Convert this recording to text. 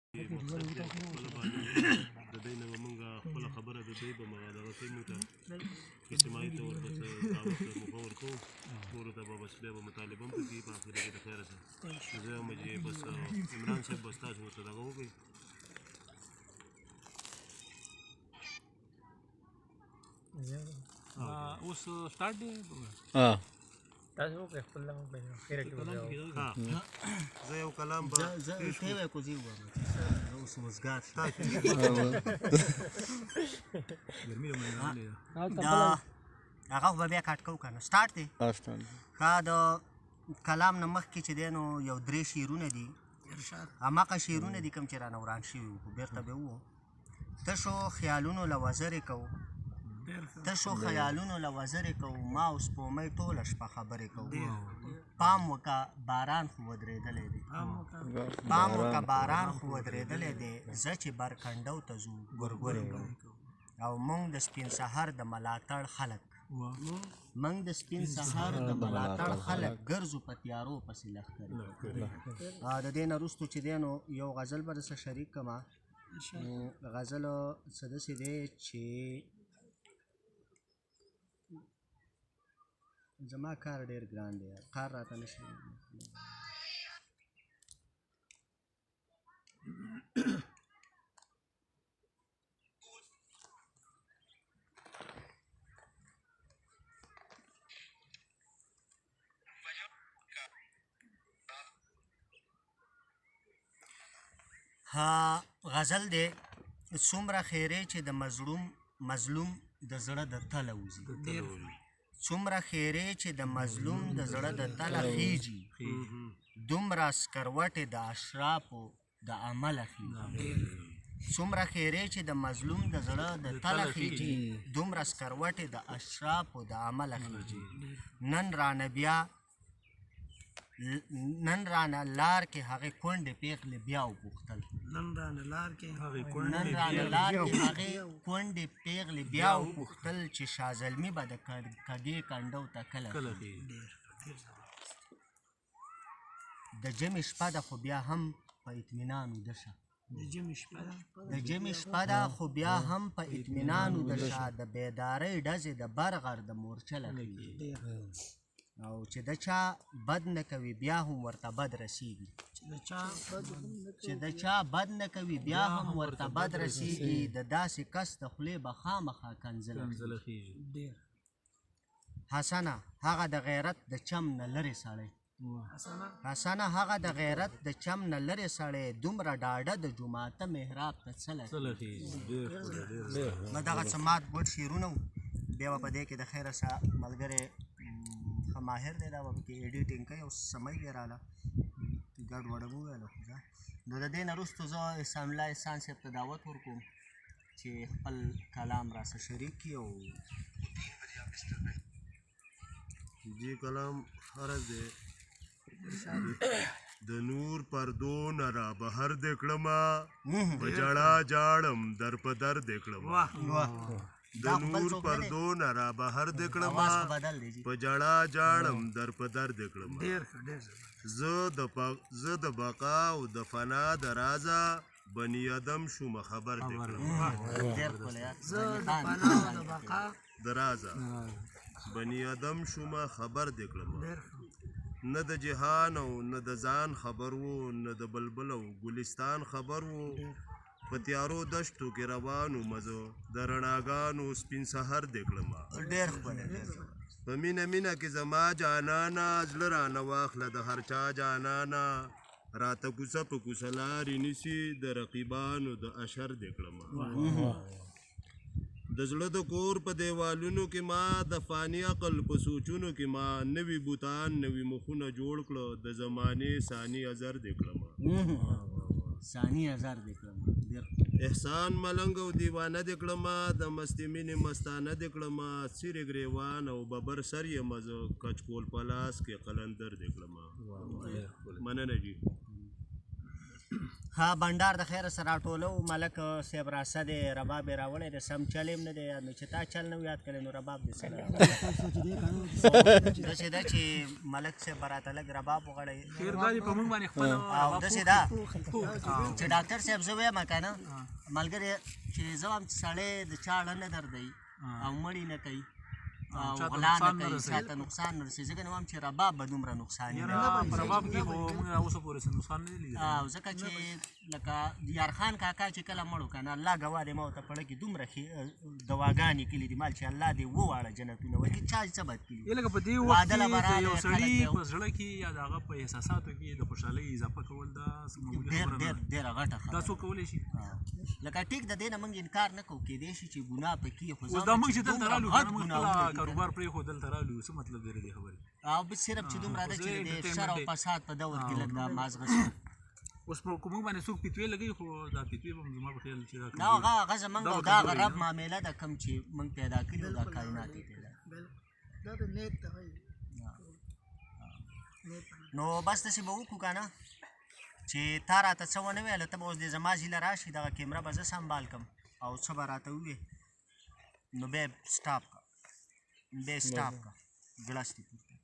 خپله باندې د دوی نه به مونږ خپله خبره د دوی به دغه کوي مونږ ته اجتماعي طور به څه دعوت موقع ورکوو نورو ته به بس بیا به مطالبه هم پکې په اخره کې د خیره سره زه یم چې بس عمران صاحب بس تاسو ورته دغه وکړئ اوس سټارټ دی تاسو وکړئ خپل لمه په خیره کې زه یو کلام به زه ته کوزي وم اوس مسګات دا هغه به بیا کټ کو کنه سٹارټ دی ښه د کلام نه مخکې چې دی نو یو درې شعرونه دي هماغه شعرونه دي کوم چې رانه وران شوي وو خو بېرته به وو تشو خیالونو له وزرې کوو تشو خیالونو له وزرې کوو ما او سپومۍ ټوله شپه خبرې کوو پام وکه باران خو ودرېدلی دی پام وکه باران خو ودرېدلی دی زه چې برکنډو ته ځو ګورګورې کوو او موږ د سپین سهار د ملاتړ خلک موږ د سپین سهار د ملاتړ خلک ګرځو په تیارو پسې لښکرې د دې نه وروستو چې دی نو یو غزل به درسره شریک کړمه غزل څه داسې دی چې زما کار ډېر ګران دی کار راته نه شي ها غزل دی څومره خیرې چې د مظلوم د زړه د تله وځي څومره خیرې چې د مظلوم د زړه د تله خیږي دومره سکروټې د اشرافو د عمله خیږي څومره خیرې چې د مظلوم د زړه د تله خیږي دومره سکروټې د اشرافو د عمله خیږي نن رانه لار کې هغې کونډې پیغلې بیا وپوښتل نن رانه لار کې هغې کونډې پیغلې بیا وپوښتل چې شاه زلمي به د کږې کنډو ته کله د جمې شپه ده خو بیا هم په اطمینان ویده شه د جمې شپه ده خو بیا هم په اطمینان ویده شه د بیدارۍ ډزې د برغر د مورچله خیږي او چې د چا بد نه کوي بیا هم ورته بد رسیږي چې د چا بد نه کوي بیا هم ورته بد رسیږي د داسې کس د خولې به خامخا کنځله خیږي حسنه هغه د غیرت د چم نه لرې سړی حسنه هغه د غیرت د چم نه لرې سړی دومره ډاډه د جوماته محراب ته څله خیږي دغه څه مات ګوډ شعرونه وو بیا به په دې کې د خیره سه ملګری ښه ماهر دی دا به پکې ایډیټینګ کوي او سمۍ یې راله ګډ وډ مو وویله خو نو د دې نه وروستو زه احسان الله احسان صاحب ته دعوت ورکوم چې خپل کلام راسره شریک کړي او دې کلام عرض دی د نور پردو نه را بهر دې کړمه په ژړا جاړم در په در دې کړمه د نور پردو نه را بهر دې کړمه په ژړا جاړم در په در دې کړمه زه د بقا او د فنا د رازه بني ادم شومه خبر دې کړمه د رازه بني ادم شومه خبر دې کړمه نه د جهان او نه د ځان خبر وو نه د بلبل او ګلستان خبر وو په تیارو دشتو کې روانو مزو د رڼاګانو سپین سهار دې کړمه په مینه کې زما جانانا زړه رانه واخله د هر چا جانانا راته کوڅه په کوڅه لارې نیسي د رقیبانو د اشر دې کړمه د زړه د کور په دیوالونو کې ما د فاني عقل په سوچونو کې ما نوي بوتان نوي مخونه جوړ کړه د زمانې ثاني ازر دې کړمه احسان ملنګ او دیوانه دې کړمه د مستې مینې مستانه دې کړمه څیرې ګریوان او ببر سر یم زه کچکول په لاس کې قلندر دې کړمه مننه جي ښه بنډار د خیره سره راټولو ملک صاحب راسه دی رباب یې راوړی دی سم چل یې نه دی یاد نو چې تا چل نه و یاد کړی نو رباب دې سره داسې ده چې ملک صاحب به راته لږ رباب وغړی او داسې ده چې ډاکټر صاحب زه وایم که نه ملګری چې زه وایم چې سړی د چا اړه نه دردوي او مړي نه کوي او غلا نه کوي چاته نقصان نه رسوي ځکه نه وایم چې رباب به دومره نقصان نه او ځکه چې لکه دیار خان کاکا چې کله مړ و که نه الله ګواه دی ما ورته پړه کې دومره دواګانې کلي دي مال چې الله دې وواړه جنتونه وکړي چا څه بد کړي وعده له به راغی ډېره غټه خبره لکه ټیک د دې نه موږ انکار نه کوو کېدای شي چې ګناه پکې خو کاروبار پرېښو دلته رالو څه مطلب دی د دې خبرې او بس صرف چې دومره ده چې د شر او فساد په دور کې لږ دا مازغه شو اوس په کومه باندې څوک فتوی لګوي خو دا فتوی به زما په خیال چې دا هغه زموږ او دا هغه رب معامله ده کوم چې موږ پیدا کړي او دا کائنات یې پیدا نو بس داسې به وکړو که نه چې تا راته څه ونه ویله ته به اوس د زما ځیله راشي دغه کیمره به زه سنبال کړم او څه به راته ووایې نو بیا یې سټاپ کړه بیا یې سټاپ کړه ګړس دې پورته